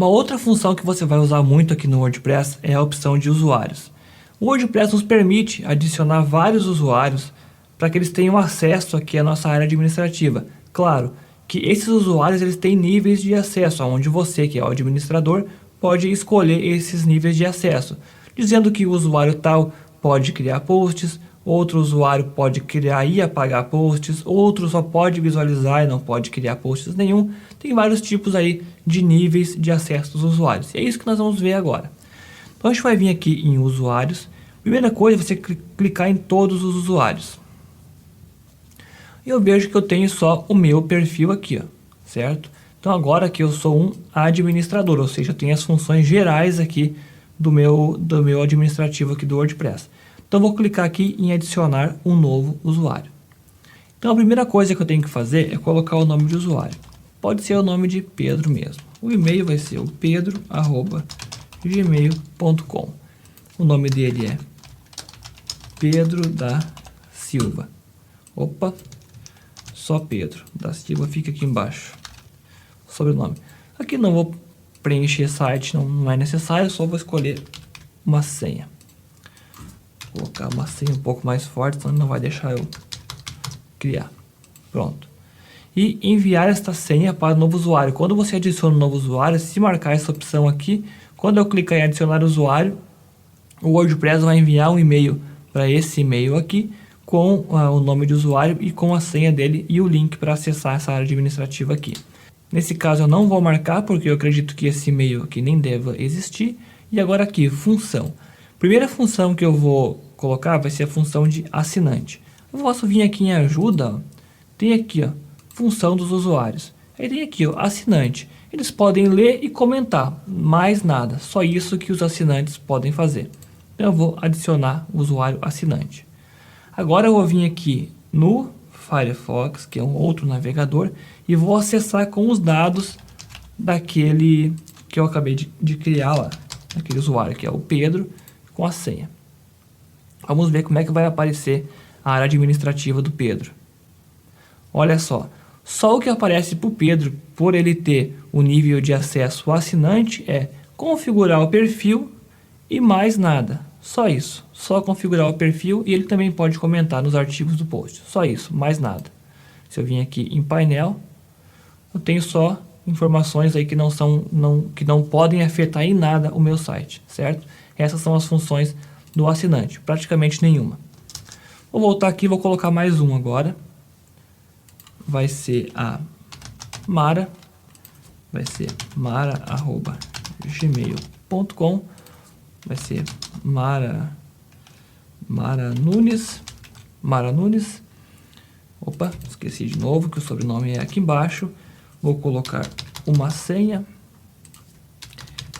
Uma outra função que você vai usar muito aqui no WordPress é a opção de usuários. O WordPress nos permite adicionar vários usuários para que eles tenham acesso aqui à nossa área administrativa. Claro que esses usuários eles têm níveis de acesso, onde você, que é o administrador, pode escolher esses níveis de acesso, dizendo que o usuário tal pode criar posts, outro usuário pode criar e apagar posts, outro só pode visualizar e não pode criar posts nenhum. Tem vários tipos aí de níveis de acesso dos usuários. E é isso que nós vamos ver agora. Então a gente vai vir aqui em usuários. Primeira coisa é você clicar em todos os usuários. E eu vejo que eu tenho só o meu perfil aqui, ó, certo? Então agora que eu sou um administrador, ou seja, eu tenho as funções gerais aqui do meu administrativo aqui do WordPress. Então eu vou clicar aqui em adicionar um novo usuário. Então a primeira coisa que eu tenho que fazer é colocar o nome de usuário. Pode ser o nome de Pedro mesmo. O e-mail vai ser o pedro@gmail.com. O nome dele é Pedro da Silva. Opa, só Pedro da Silva fica aqui embaixo. Sobrenome. Aqui não vou preencher site, não é necessário, só vou escolher uma senha. Vou colocar uma senha um pouco mais forte, senão não vai deixar eu criar. Pronto. E enviar esta senha para o novo usuário. Quando você adiciona um novo usuário, se marcar essa opção aqui, quando eu clicar em adicionar usuário, o WordPress vai enviar um e-mail para esse e-mail aqui, com o nome de usuário e com a senha dele e o link para acessar essa área administrativa aqui. Nesse caso eu não vou marcar, porque eu acredito que esse e-mail aqui nem deva existir. E agora aqui, função. Primeira função que eu vou colocar vai ser a função de assinante. Eu posso vir aqui em ajuda, ó, tem aqui, ó, função dos usuários. Aí tem aqui, ó, assinante. Eles podem ler e comentar, mais nada. Só isso que os assinantes podem fazer. Então eu vou adicionar o usuário assinante. Agora eu vou vir aqui no Firefox, que é um outro navegador, e vou acessar com os dados daquele que eu acabei de criar lá, aquele usuário que é o Pedro, com a senha. Vamos ver como é que vai aparecer a área administrativa do Pedro. Olha só o que aparece para o Pedro, por ele ter o nível de acesso assinante, é configurar o perfil e mais nada. Só isso, só configurar o perfil, e ele também pode comentar nos artigos do post. Só isso, mais nada. Se eu vim aqui em painel, eu tenho só informações aí que não podem afetar em nada o meu site, certo? Essas são as funções do assinante, praticamente nenhuma. Vou voltar aqui, vou colocar mais um agora. Vai ser a Mara, vai ser mara@gmail.com, vai ser Mara Nunes. Opa, esqueci de novo que o sobrenome é aqui embaixo. Vou colocar uma senha,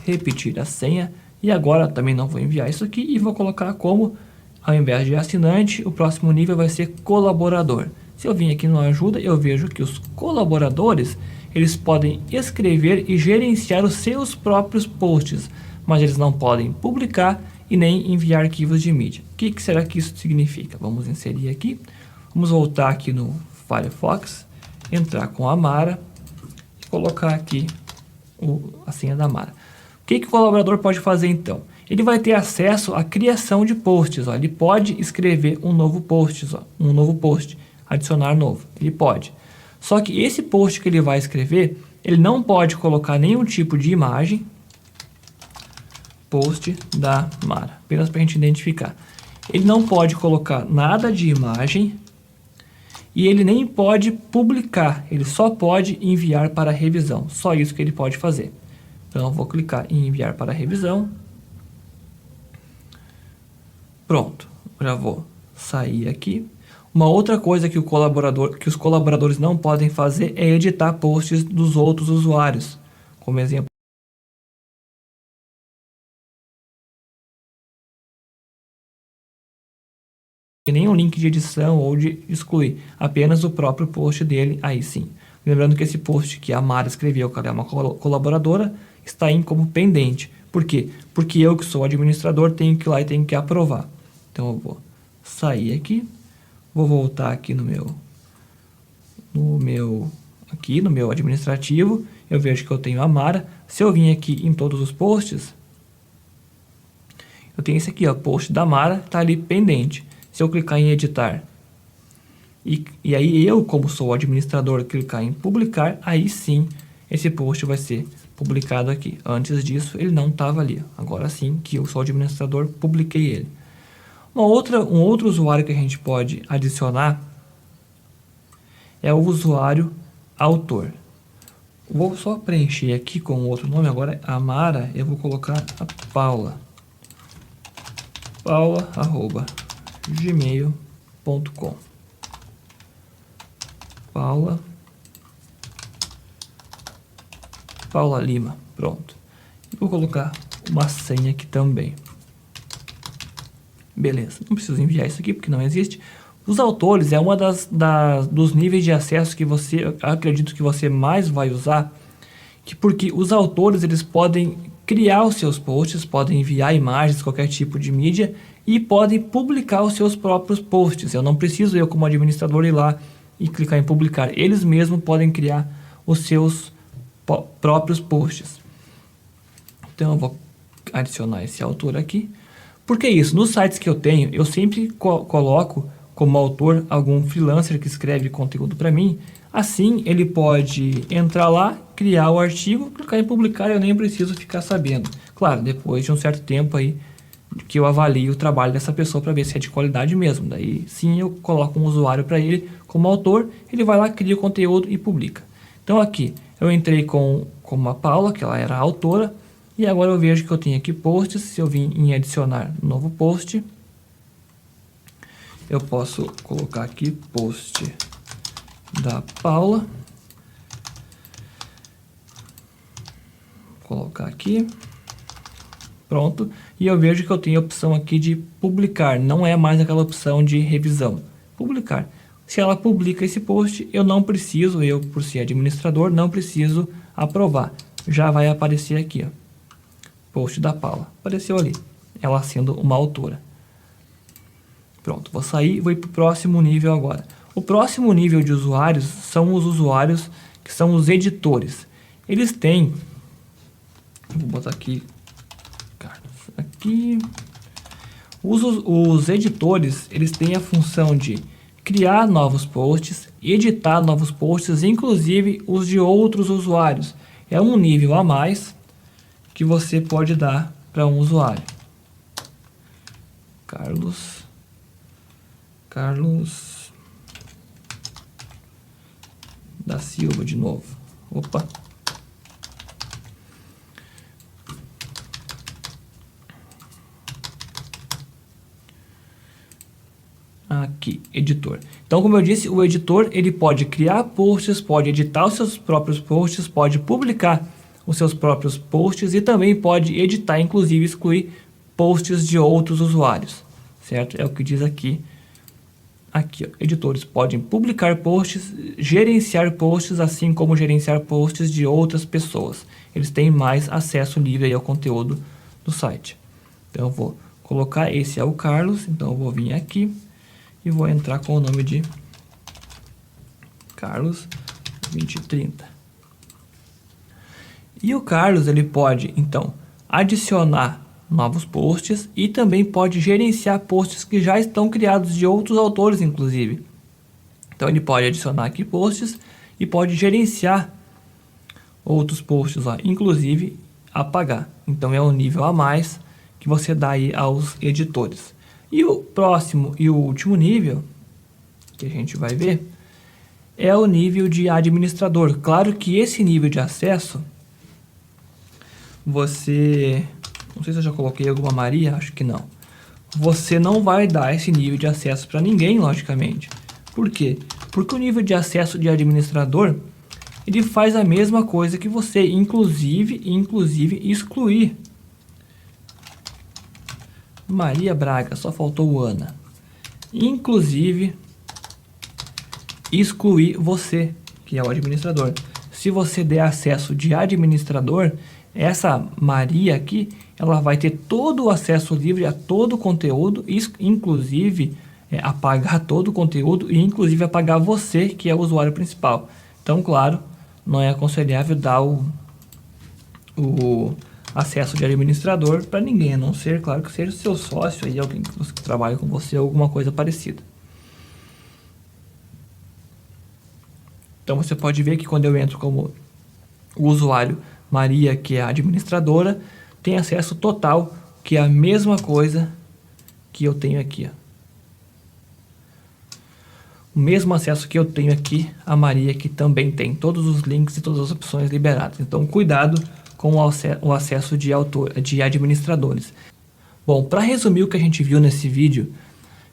repetir a senha, e agora também não vou enviar isso aqui e vou colocar como, ao invés de assinante, o próximo nível vai ser colaborador. Se eu vim aqui no ajuda, eu vejo que os colaboradores, eles podem escrever e gerenciar os seus próprios posts, mas eles não podem publicar e nem enviar arquivos de mídia. O que será que isso significa? Vamos inserir aqui. Vamos voltar aqui no Firefox, entrar com a Mara e colocar aqui a senha da Mara. O que o colaborador pode fazer então? Ele vai ter acesso à criação de posts. Ó. Ele pode escrever um novo post, adicionar novo. Ele pode. Só que esse post que ele vai escrever, ele não pode colocar nenhum tipo de imagem. Post da Mara, apenas para a gente identificar. Ele não pode colocar nada de imagem e ele nem pode publicar, ele só pode enviar para revisão. Só isso que ele pode fazer. Então eu vou clicar em enviar para revisão. Pronto, já vou sair aqui. Uma outra coisa que os colaboradores não podem fazer é editar posts dos outros usuários. Como exemplo, nenhum link de edição ou de excluir, apenas o próprio post dele, aí sim. Lembrando que esse post que a Mara escreveu, que ela é uma colaboradora, está em como pendente. Por quê? Porque eu, que sou administrador, tenho que ir lá e tenho que aprovar. Então eu vou sair aqui, vou voltar aqui no meu administrativo, eu vejo que eu tenho a Mara. Se eu vim aqui em todos os posts, eu tenho esse aqui, ó, post da Mara, tá ali pendente. Se eu clicar em editar, e aí eu, como sou o administrador, clicar em publicar, aí sim esse post vai ser publicado aqui. Antes disso, ele não estava ali. Agora sim que eu sou o administrador, publiquei ele. Um outro usuário que a gente pode adicionar é o usuário autor. Vou só preencher aqui com outro nome. Agora a Mara, eu vou colocar a Paula. paula@gmail.com. Paula Lima, pronto. E vou colocar uma senha aqui também. Beleza, não preciso enviar isso aqui porque não existe. Os autores é uma dos níveis de acesso que você, acredito que você mais vai usar, porque os autores eles podem criar os seus posts, podem enviar imagens, qualquer tipo de mídia e podem publicar os seus próprios posts. Eu não preciso, eu como administrador, ir lá e clicar em publicar. Eles mesmos podem criar os seus próprios posts. Então eu vou adicionar esse autor aqui. Por que isso? Nos sites que eu tenho, eu sempre coloco como autor algum freelancer que escreve conteúdo para mim. Assim, ele pode entrar lá, criar o artigo, clicar em publicar, eu nem preciso ficar sabendo. Claro, depois de um certo tempo aí que eu avalio o trabalho dessa pessoa para ver se é de qualidade mesmo. Daí sim eu coloco um usuário para ele como autor, ele vai lá, cria o conteúdo e publica. Então aqui eu entrei com a Paula, que ela era a autora, e agora eu vejo que eu tenho aqui posts. Se eu vim em adicionar novo post, eu posso colocar aqui post da Paula. Vou colocar aqui. Pronto. E eu vejo que eu tenho a opção aqui de publicar. Não é mais aquela opção de revisão. Publicar. Se ela publica esse post, eu não preciso, eu por ser administrador, não preciso aprovar. Já vai aparecer aqui, ó. Post da Paula. Apareceu ali. Ela sendo uma autora. Pronto. Vou sair e vou ir para o próximo nível agora. O próximo nível de usuários são os usuários que são os editores. Eles têm... Vou botar aqui... Aqui... Os editores, eles têm a função de criar novos posts, editar novos posts, inclusive os de outros usuários. É um nível a mais que você pode dar para um usuário. Carlos da Silva de novo. Opa. Aqui, editor. Então, como eu disse, o editor ele pode criar posts, pode editar os seus próprios posts, pode publicar os seus próprios posts e também pode editar, inclusive excluir posts de outros usuários, certo? É o que diz aqui. Aqui, ó, editores podem publicar posts, gerenciar posts, assim como gerenciar posts de outras pessoas. Eles têm mais acesso livre aí ao conteúdo do site. Então, eu vou colocar, esse é o Carlos, então eu vou vir aqui e vou entrar com o nome de Carlos 2030. E o Carlos, ele pode, então, adicionar novos posts e também pode gerenciar posts que já estão criados de outros autores, inclusive. Então, ele pode adicionar aqui posts e pode gerenciar outros posts lá, inclusive apagar. Então, é um nível a mais que você dá aí aos editores. E o próximo e o último nível que a gente vai ver é o nível de administrador. Claro que esse nível de acesso, você... Não sei se eu já coloquei alguma Maria, acho que não. Você não vai dar esse nível de acesso para ninguém, logicamente. Por quê? Porque o nível de acesso de administrador, ele faz a mesma coisa que você, inclusive excluir. Maria Braga, só faltou o Ana. Inclusive, excluir você, que é o administrador. Se você der acesso de administrador, essa Maria aqui, ela vai ter todo o acesso livre a todo o conteúdo, inclusive apagar todo o conteúdo e inclusive apagar você, que é o usuário principal. Então, claro, não é aconselhável dar o o acesso de administrador para ninguém, a não ser, claro, que seja o seu sócio aí, alguém que trabalha com você, alguma coisa parecida. Então você pode ver que quando eu entro como o usuário Maria, que é a administradora, tem acesso total, que é a mesma coisa que eu tenho aqui, ó. O mesmo acesso que eu tenho aqui, a Maria, que também tem todos os links e todas as opções liberadas. Então, cuidado com o acesso de administradores. Bom, para resumir o que a gente viu nesse vídeo,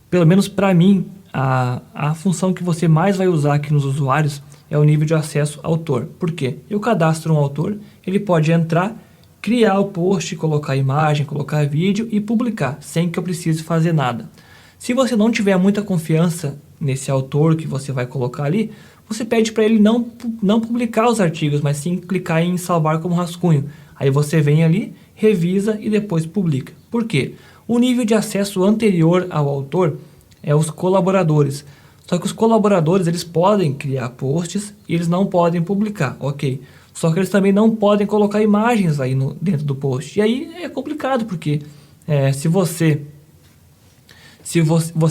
pelo menos para mim, a função que você mais vai usar aqui nos usuários é o nível de acesso autor. Por quê? Eu cadastro um autor, ele pode entrar, criar o post, colocar imagem, colocar vídeo e publicar, sem que eu precise fazer nada. Se você não tiver muita confiança nesse autor que você vai colocar ali, você pede para ele não publicar os artigos, mas sim clicar em salvar como rascunho. Aí você vem ali, revisa e depois publica. Por quê? O nível de acesso anterior ao autor é os colaboradores. Só que os colaboradores, eles podem criar posts e eles não podem publicar, ok? Só que eles também não podem colocar imagens aí dentro do post. E aí é complicado, porque se você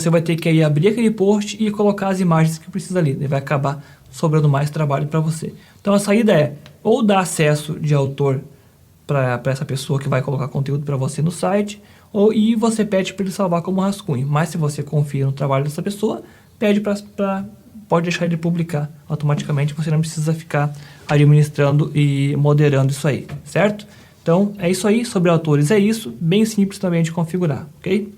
vai ter que aí abrir aquele post e colocar as imagens que precisa ali, vai acabar sobrando mais trabalho para você. Então a saída é ou dar acesso de autor para essa pessoa que vai colocar conteúdo para você no site, e você pede para ele salvar como rascunho. Mas se você confia no trabalho dessa pessoa, pode deixar ele publicar automaticamente, você não precisa ficar administrando e moderando isso aí, certo? Então é isso aí, sobre autores é isso, bem simples também de configurar, ok?